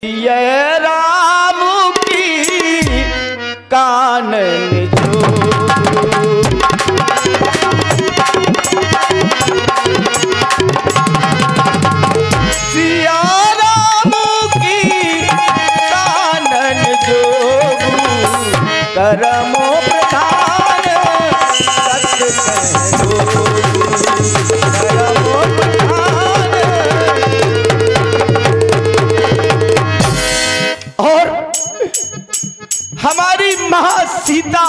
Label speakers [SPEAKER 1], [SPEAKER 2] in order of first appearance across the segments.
[SPEAKER 1] ये राम की कानन जो सिया राम की कानन जो करमो प्रधान सत्य करमो प्रधान। और हमारी मां सीता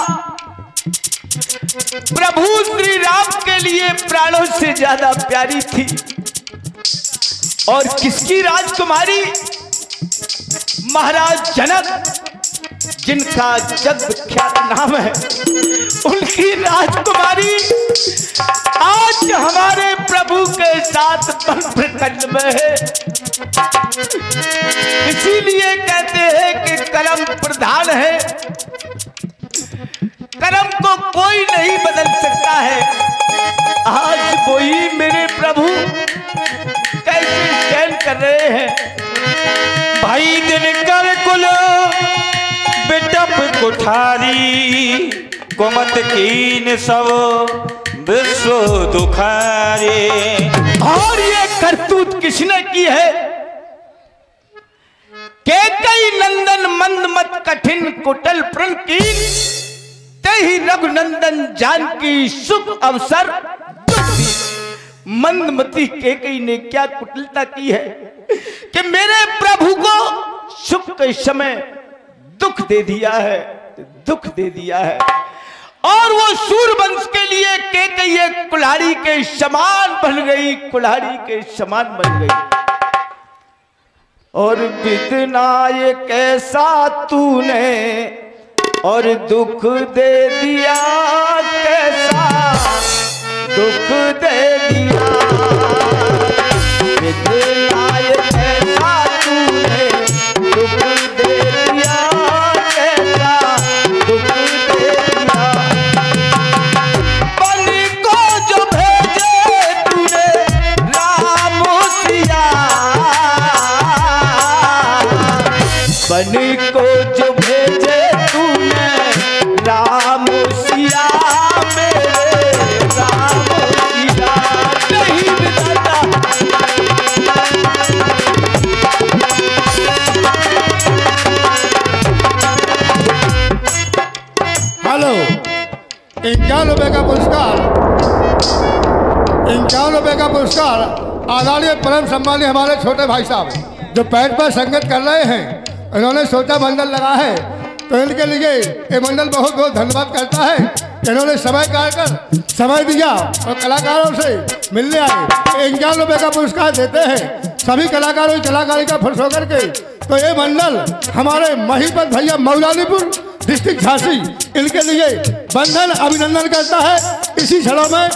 [SPEAKER 1] प्रभु श्री राम के लिए प्राणों से ज्यादा प्यारी थी। और किसकी राजकुमारी? महाराज जनक, जिनका जग विख्यात नाम है, उनकी राजकुमारी आज हमारे प्रभु के साथ वन प्रखंड में है। इसीलिए कहते हैं कि कर्म प्रधान है, कर्म को कोई नहीं बदल सकता है। आज वही मेरे प्रभु कैसे चैन कर रहे हैं।
[SPEAKER 2] भाई दिनकर कुल बिटप कुठारी कोमत कीन सब विश्व दुखारे।
[SPEAKER 1] और ये करतूत किसने की है? कैकई नंदन मंद मत कठिन कुटल प्रण कीन, तेहि रघुनंदन जानकी सुख अवसर मंदमती कैकई ने क्या कुटिलता की है कि मेरे प्रभु को सुख के समय दुख दे दिया है, दुख दे दिया है। और वो सूरवंश के लिए कैकई एक कुल्हाड़ी के समान बन गई, कुल्हाड़ी के समान बन गई। और बितना ये कैसा तूने और दुख दे दिया, कैसा दुख दे दिया। बितना ये कैसा तूने दुख दे दिया, कैसा दुख दे दिया। बलि को जो भेजे तूने राम सिया, बलि को जो भेजे तूने राम सिया, मेरे राम सिया नहीं बिताता।
[SPEAKER 3] हेलो, 51 का पुरस्कार, 51 का पुरस्कार आदरणीय परम सम्मानीय हमारे छोटे भाई साहब जो पैर पर संगत कर रहे हैं। इन्होंने सोचा मंडल लगा है तो इनके लिए ये मंडल बहुत बहुत धन्यवाद करता है। इन्होंने समय काटकर समय दिया और कलाकारों से मिलने आए। 51 का पुरस्कार देते हैं सभी कलाकारों की कलाकारी का फर्ज होकर के। तो ये मंडल हमारे महीपत भैया मौलालीपुर डिस्ट्रिक्ट झांसी, इनके लिए बंधन अभिनंदन करता है। इसी क्षणों में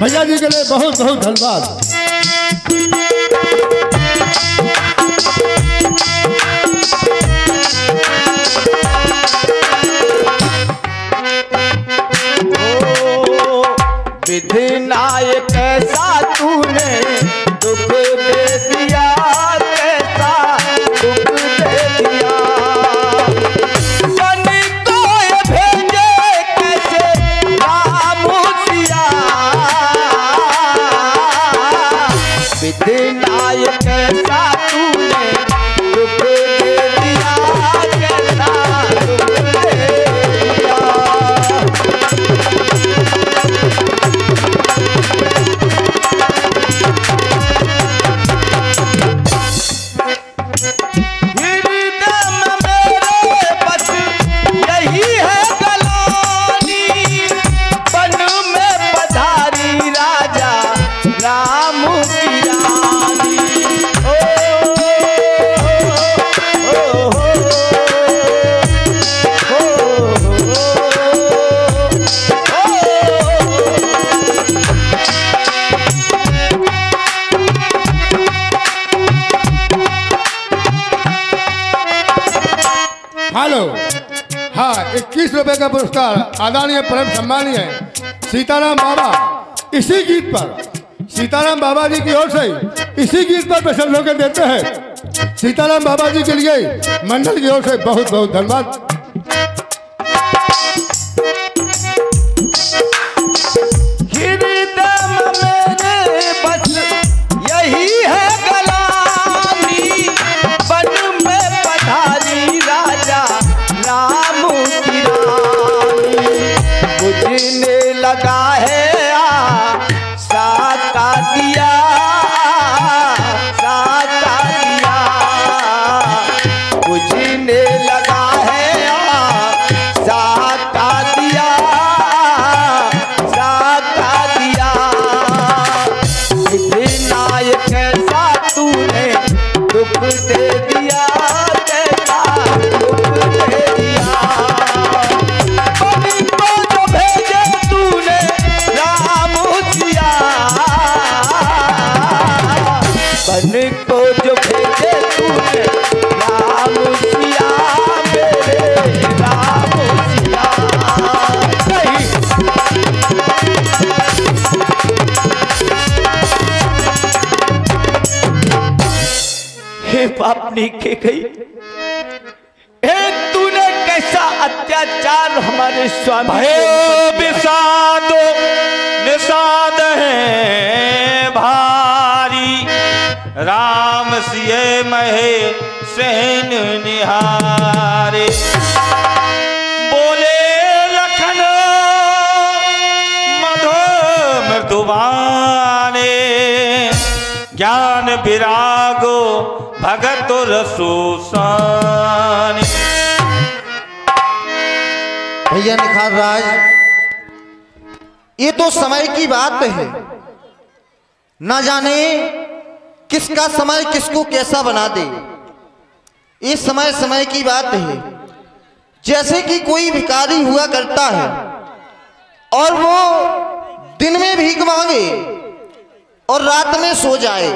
[SPEAKER 3] भैया जी के लिए बहुत बहुत धन्यवाद।
[SPEAKER 1] विधिनाय कैसा तूने दुख दे दिया, कैसा दुख दे दिया। बलि को ये भेजे कैसे राम सिया, विधिनाय कैसा तूने दुख दे दिया, कैसा दुख दे दिया।
[SPEAKER 3] हेलो, हाँ, 21 रुपए का पुरस्कार आदरणीय परम सम्मानीय सीताराम बाबा। इसी गीत पर सीताराम बाबा जी की ओर से इसी गीत पर प्रसन्न होकर देते हैं। सीताराम बाबा जी के लिए मंडल की ओर से बहुत बहुत धन्यवाद।
[SPEAKER 1] यही है गलानी बन में पधारी राजा राम की रानी, बुझने लगा है साका दिया साका दिया, बुझने लगा है साका दिया साका दिया, कैसा तूने दुख दे दिया कैसा दुख दे दिया, बन को जो भेजे तूने राम सिया, बन को जो भेजे तूने राम सिया मेरे राम सिया। हे पापनी के गई, हे तूने कैसा अत्याचार हमारे स्वामी
[SPEAKER 2] भयो विषादो निषाद है भारी, राम सिए महे सहन निहारे, बोले लखन मधु मृदुबाने, ज्ञान विरागो भगत रसूसान।
[SPEAKER 4] भैया निखार राज, ये तो समय की बात है, ना जाने किसका समय किसको कैसा बना दे। ये समय समय की बात है। जैसे कि कोई भिखारी हुआ करता है और वो दिन में भीख मांगे और रात में सो जाए,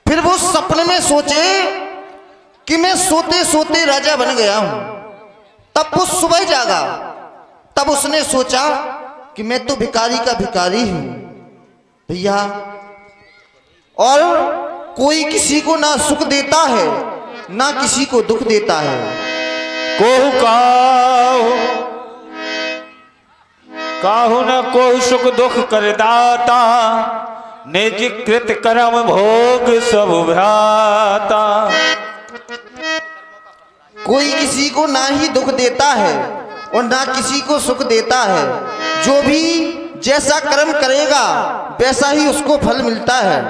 [SPEAKER 4] फिर वो सपने में सोचे कि मैं सोते सोते राजा बन गया हूं, तब वो सुबह जागा, तब उसने सोचा कि मैं तो भिखारी का भिखारी हूं भैया। और कोई किसी को ना सुख देता है ना किसी को दुख देता है।
[SPEAKER 2] कोहु काहु न कोहु सुख दुख कर दाता, निज कृत कर्म भोग सब भ्राता।
[SPEAKER 4] कोई किसी को ना ही दुख देता है और ना किसी को सुख देता है। जो भी जैसा कर्म करेगा वैसा ही उसको फल मिलता है।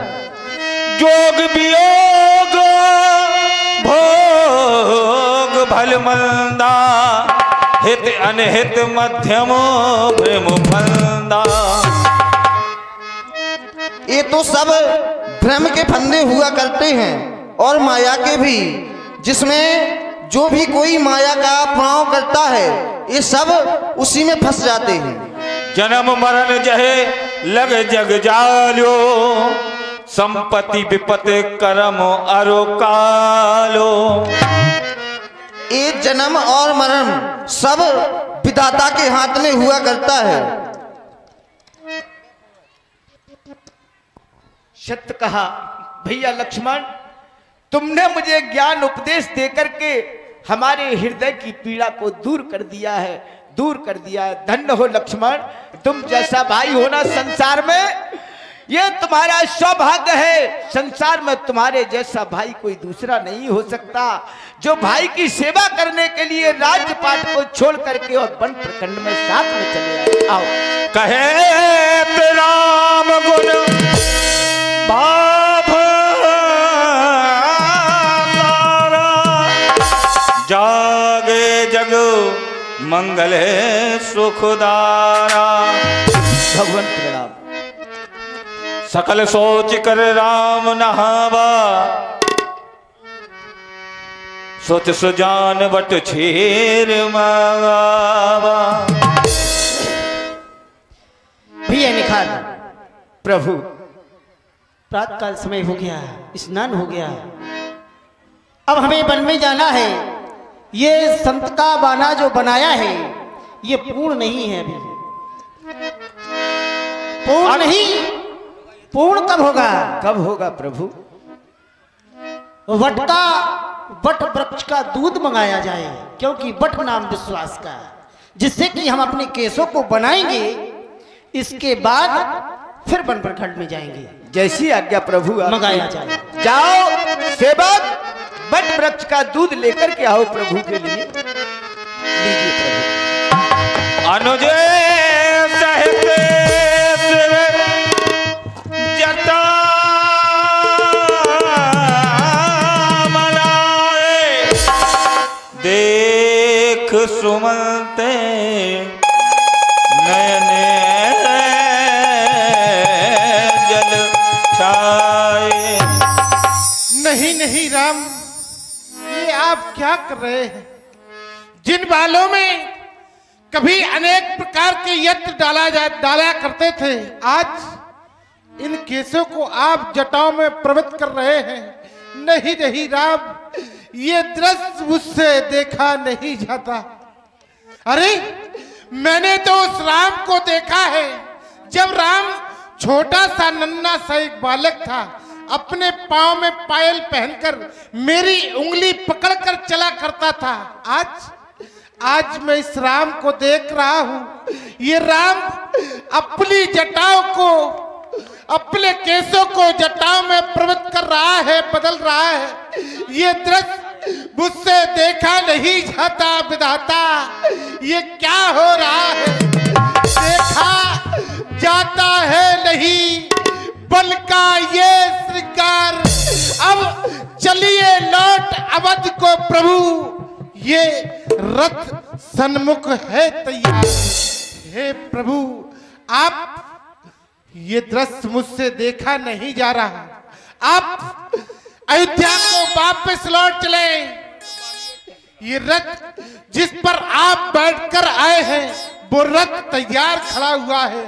[SPEAKER 2] जोग वियोग भोग भल मंदा, हित अनहित मध्यम प्रेम फंदा।
[SPEAKER 4] ये तो सब भ्रम के फंदे हुआ करते हैं और माया के भी, जिसमें जो भी कोई माया का अपनाव करता है ये सब उसी में फंस जाते हैं।
[SPEAKER 2] जन्म मरण जहे लग जग जालो, संपत्ति विपत्ति कर्म अरो कालो।
[SPEAKER 4] ये जन्म और मरण सब विधाता के हाथ में हुआ करता है।
[SPEAKER 1] सत्य कहा भैया लक्ष्मण, तुमने मुझे ज्ञान उपदेश देकर के हमारे हृदय की पीड़ा को दूर कर दिया है, दूर कर दिया है। धन्य हो लक्ष्मण, तुम जैसा भाई होना संसार में ये तुम्हारा सौभाग्य है। संसार में तुम्हारे जैसा भाई कोई दूसरा नहीं हो सकता, जो भाई की सेवा करने के लिए राजपाट को छोड़ करके और वन प्रखंड में साथ में चले आओ।
[SPEAKER 2] कहे राम गुण भाव जागे जग मंगल सुखदारा।
[SPEAKER 1] भगवान प्रणाम।
[SPEAKER 2] सकल सोच कर राम नहावा, सोच सुजान बट छेर मावा।
[SPEAKER 5] भैया निखार,
[SPEAKER 1] प्रभु
[SPEAKER 5] प्रात काल समय हो गया, स्नान हो गया, अब हमें वन में जाना है। ये संत का बाना जो बनाया है ये पूर्ण नहीं है, अभी पूर्ण नहीं, पूर्ण कब होगा?
[SPEAKER 1] कब होगा प्रभु?
[SPEAKER 5] वट वृक्ष का दूध मंगाया जाए, क्योंकि वट नाम विश्वास का, जिससे कि हम अपने केसों को बनाएंगे, इसके बाद फिर वन प्रखंड में जाएंगे।
[SPEAKER 1] जैसी आज्ञा प्रभु आप
[SPEAKER 5] मंगाया जाए।
[SPEAKER 1] जाओ सेवक, वट वृक्ष का दूध लेकर के आओ प्रभु के लिए। लीजिए प्रभु।
[SPEAKER 2] अनुज सहित जटा मलाए, देख सुमते नयने जल छाए।
[SPEAKER 6] नहीं नहीं राम, ये आप क्या कर रहे हैं? जिन बालों में कभी अनेक प्रकार के यंत्र डाला करते थे, आज इन केसों को आप जटाओं में प्रवृत्त कर रहे हैं। नहीं नहीं राम, ये दृश्य मुझसे देखा नहीं जाता। अरे मैंने तो उस राम को देखा है जब राम छोटा सा नन्हा सा एक बालक था, अपने पांव में पायल पहनकर मेरी उंगली पकड़कर चला करता था। आज मैं इस राम को देख रहा हूं। ये राम अपनी जटाओं को, अपने केसों को जटाओं में प्रवृत्त कर रहा है, बदल रहा है। ये दृश्य मुझसे देखा नहीं जाता विधाता। ये क्या हो रहा है? देखा जाता है नहीं बल का ये श्रृंगार। अब चलिए लौट अवध को प्रभु, ये रथ सन्मुख है तैयार। हे प्रभु, आप ये दृश्य मुझसे देखा नहीं जा रहा। आप अयोध्या को वापस लौट चले। ये रथ जिस पर आप बैठकर आए हैं, वो रथ तैयार खड़ा हुआ है।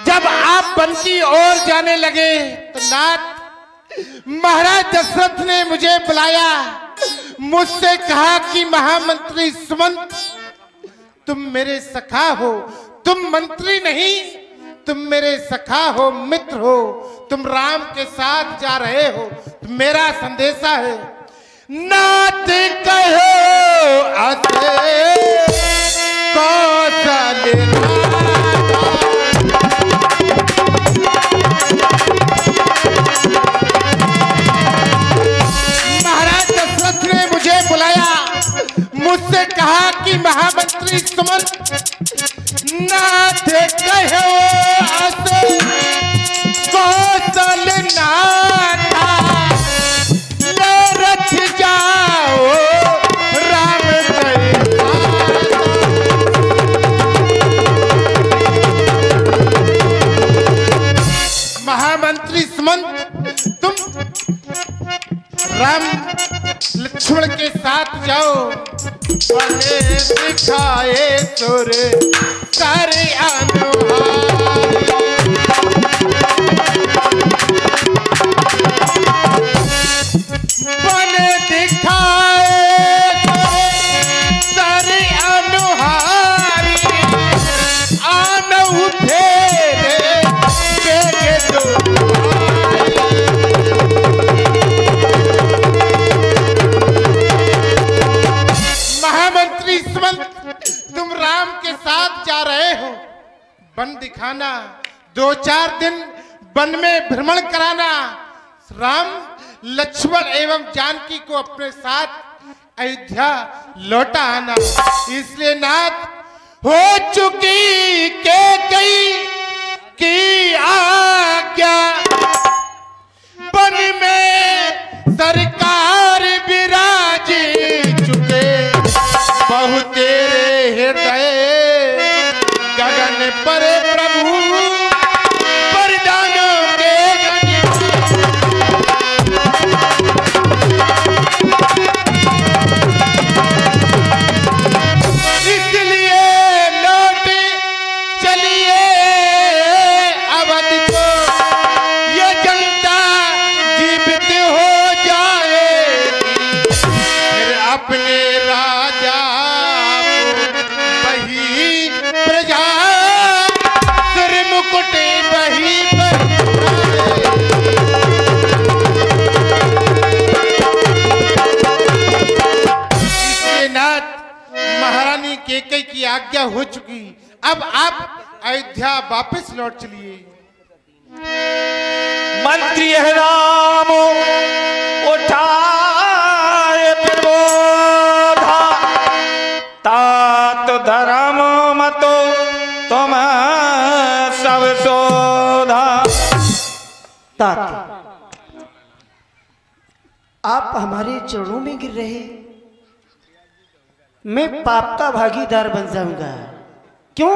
[SPEAKER 6] जब आप वन की ओर जाने लगे तो नाथ महाराज दशरथ ने मुझे बुलाया, मुझसे कहा कि महामंत्री सुमंत, तुम मेरे सखा हो, तुम मंत्री नहीं, तुम मेरे सखा हो, मित्र हो, तुम राम के साथ जा रहे हो। तो मेरा संदेशा है, नाथ कहो असे कौशल। मुझसे कहा कि महामंत्री सुमंत, नाथ कहो असे कौशल नाथा, लो रथ जाओ राम महामंत्री सुमंत, तुम राम लक्ष्मण के साथ जाओ। भले दिखाए सुर सारे अनुहारी, भले दिखाए सारे अनुहारी, आनऊ तेरे के तुम राम के साथ जा रहे हो, वन दिखाना, 2-4 दिन वन में भ्रमण कराना, राम लक्ष्मण एवं जानकी को अपने साथ अयोध्या लौटा आना। इसलिए नाथ, हो चुकी के गई की आज्ञा, वन में सरकार विराज चुके, बहु तेरे हृदय गगन पर प्रभु वरदानों के इसलिए लौट चलिए अवध को, ये जनता जीवित हो जाए, कैकेयी की आज्ञा हो चुकी, अब आप अयोध्या वापस लौट चलिए।
[SPEAKER 2] मंत्री है राम उठाए प्रबोधा, तात धर्म मतो तुम सब शोधा।
[SPEAKER 5] तात, आप हमारे चरणों में गिर रहे, मैं पाप का भागीदार बन जाऊंगा। क्यों?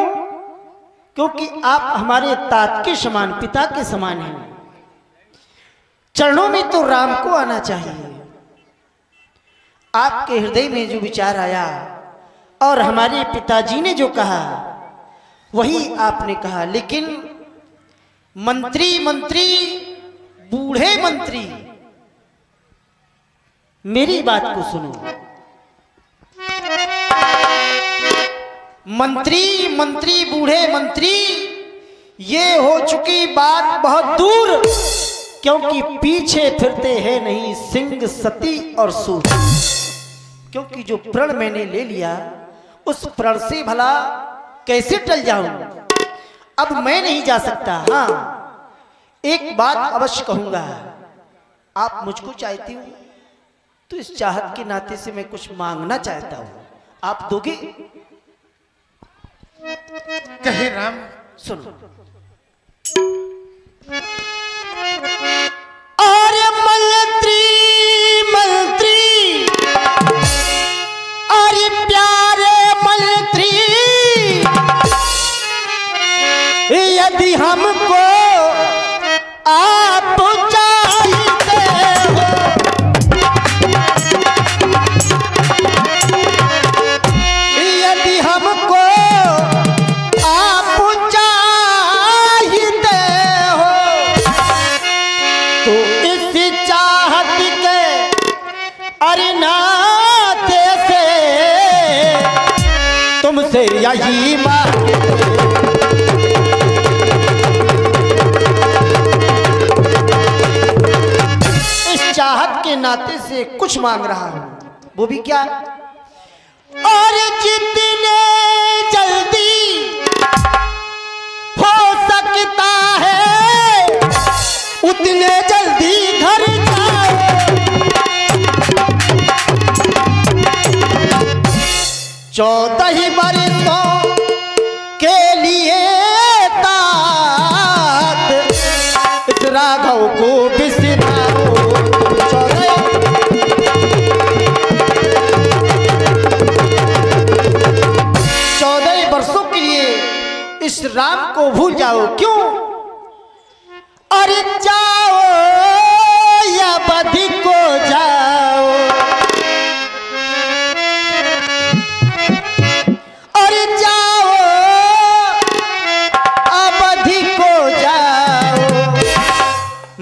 [SPEAKER 5] क्योंकि आप हमारे तात के समान, पिता के समान हैं। चरणों में तो राम को आना चाहिए। आपके हृदय में जो विचार आया और हमारे पिताजी ने जो कहा वही आपने कहा, लेकिन मंत्री बूढ़े मंत्री, मेरी बात को सुनो। मंत्री बूढ़े मंत्री, ये हो चुकी बात बहुत दूर, क्योंकि पीछे फिरते हैं नहीं सिंह, सती और सूर। क्योंकि जो प्रण मैंने ले लिया उस प्रण से भला कैसे टल जाऊं? अब मैं नहीं जा सकता। हाँ, एक बात अवश्य कहूंगा, आप मुझको चाहती हो तो इस चाहत के नाते से मैं कुछ मांगना चाहता हूं, आप दोगे?
[SPEAKER 6] कहे राम।
[SPEAKER 5] सुनो। अरे मंत्री अरे प्यारे मंत्री, यदि हमको आप चाहते हो, यदि हमको आप चाहते हो, तो इस चाहत के अरे नाते से तुमसे यही मांगते, चाहत के नाते से कुछ मांग रहा हूं। वो भी क्या? और जितने जल्दी हो सकता है उतने जल्दी घर जाओ। 14 बरसों के लिए तात इस राघव को बिसराओ। 14 वर्षों के लिए इस राम को भूल जाओ। क्यों? अरे जाओ या बधी को जाओ, अरे जाओ अवधि को जाओ,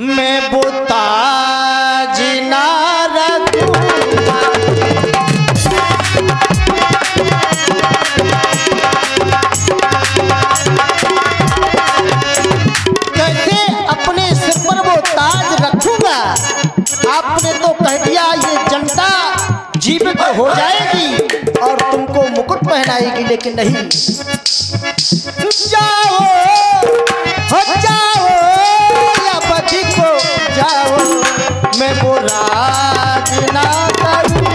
[SPEAKER 5] मैं वो ताज ना रखूंगा। कैसे अपने सिर पर वो ताज रखूंगा? आपने तो कह दिया ये जनता जीवित हो जाएगी और तुमको मुकुट पहनाएगी, लेकिन नहीं। जाओ हो जाओ या बधी को जाओ, मैं वो राज ना करूं।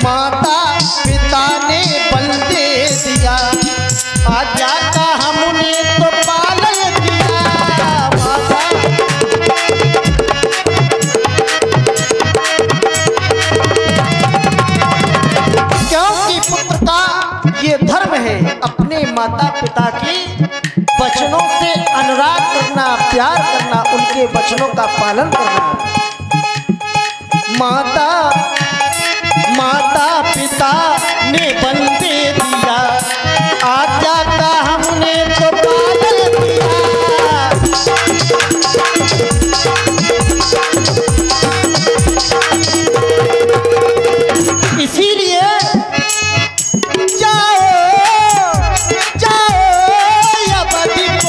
[SPEAKER 5] माता पिता ने बल दे दिया, आज्ञा का हमने तो पालन किया। माता क्योंकि पुत्र का ये धर्म है अपने माता पिता के वचनों से अनुराग करना, प्यार करना, उनके वचनों का पालन करना। माता पिता ने बल दे दिया, आज्ञा का हमने तो पालन किया। इसीलिए जाओ या बधी को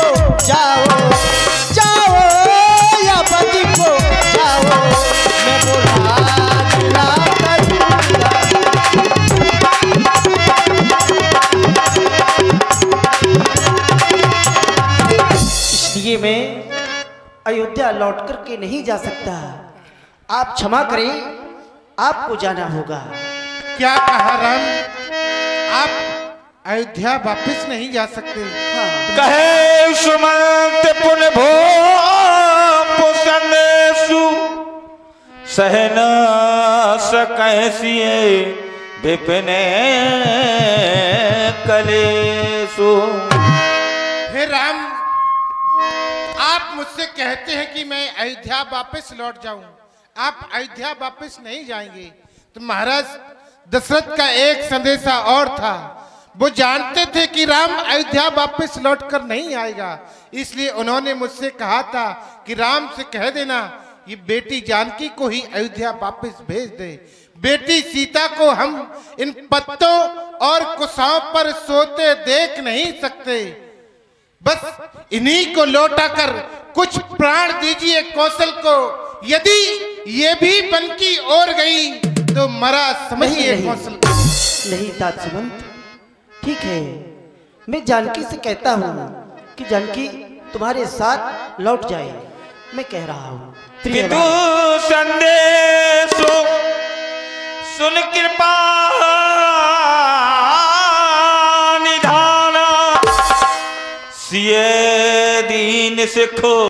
[SPEAKER 5] सीता लौट करके नहीं जा सकता। आप क्षमा करें, आपको जाना होगा।
[SPEAKER 6] क्या कहा राम? आप अयोध्या वापस नहीं जा सकते?
[SPEAKER 2] कहे सुमंत पुन भो पुसनेसु सहना सकैसिए विपिने कलेसु।
[SPEAKER 6] हे राम, आप मुझसे कहते हैं कि मैं अयोध्या वापस लौट जाऊं। आप अयोध्या वापस नहीं जाएंगे। तो महाराज दशरथ का एक संदेशा और था। वो जानते थे कि राम अयोध्या वापस लौटकर नहीं आएगा, इसलिए उन्होंने मुझसे कहा था कि राम से कह देना ये बेटी जानकी को ही अयोध्या वापस भेज दे। बेटी सीता को हम इन पत्तों और कुशाओं पर सोते देख नहीं सकते। बस इन्हीं को लौटाकर कुछ प्राण दीजिए कौशल को। यदि ये भी बन की ओर गई तो मरा समझिए कौशल को।
[SPEAKER 5] नहीं तात सुमंत, ठीक है, मैं जानकी से कहता हूँ कि जानकी तुम्हारे साथ लौट जाए। मैं कह रहा हूँ
[SPEAKER 2] किंतु संदेशो सुन कृपा निधाना सिए दीन सिखो।